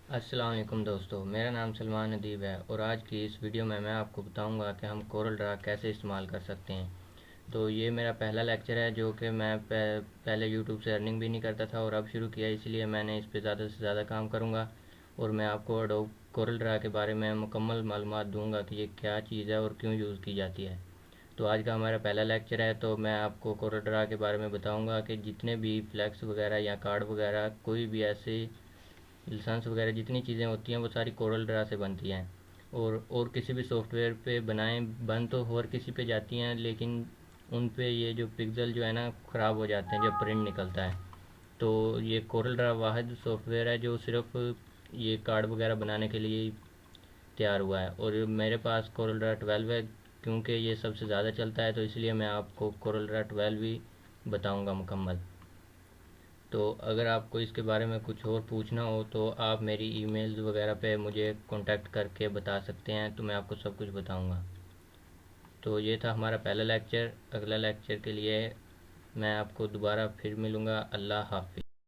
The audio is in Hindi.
अस्सलाम वालेकुम दोस्तों, मेरा नाम सलमान अदीब है और आज की इस वीडियो में मैं आपको बताऊंगा कि हम कोरल ड्रा कैसे इस्तेमाल कर सकते हैं। तो ये मेरा पहला लेक्चर है जो कि मैं पहले यूट्यूब से अर्निंग भी नहीं करता था और अब शुरू किया, इसलिए मैंने इस पे ज़्यादा से ज़्यादा काम करूँगा और मैं आपको एडोब कोरल ड्रा के बारे में मुकम्मल मालूमात दूँगा कि ये क्या चीज़ है और क्यों यूज़ की जाती है। तो आज का हमारा पहला लेक्चर है, तो मैं आपको कोरल ड्रा के बारे में बताऊँगा कि जितने भी फ्लैक्स वगैरह या कार्ड वगैरह कोई भी ऐसे लाइसेंस वगैरह जितनी चीज़ें होती हैं वो सारी कोरल ड्रा से बनती हैं। और किसी भी सॉफ्टवेयर पे बनाएं, बन तो हर किसी पे जाती हैं, लेकिन उन पे ये जो पिक्सल जो है ना ख़राब हो जाते हैं जब प्रिंट निकलता है। तो ये कोरल ड्रा वाहिद सॉफ्टवेयर है जो सिर्फ ये कार्ड वगैरह बनाने के लिए ही तैयार हुआ है और मेरे पास कोरल ड्रा 12 है। क्योंकि ये सबसे ज़्यादा चलता है तो इसलिए मैं आपको कोरल ड्रा 12 ही बताऊँगा मुकम्मल। तो अगर आपको इसके बारे में कुछ और पूछना हो तो आप मेरी ईमेल्स वगैरह पे मुझे कांटेक्ट करके बता सकते हैं, तो मैं आपको सब कुछ बताऊंगा। तो ये था हमारा पहला लेक्चर। अगला लेक्चर के लिए मैं आपको दोबारा फिर मिलूँगा। अल्लाह हाफिज़।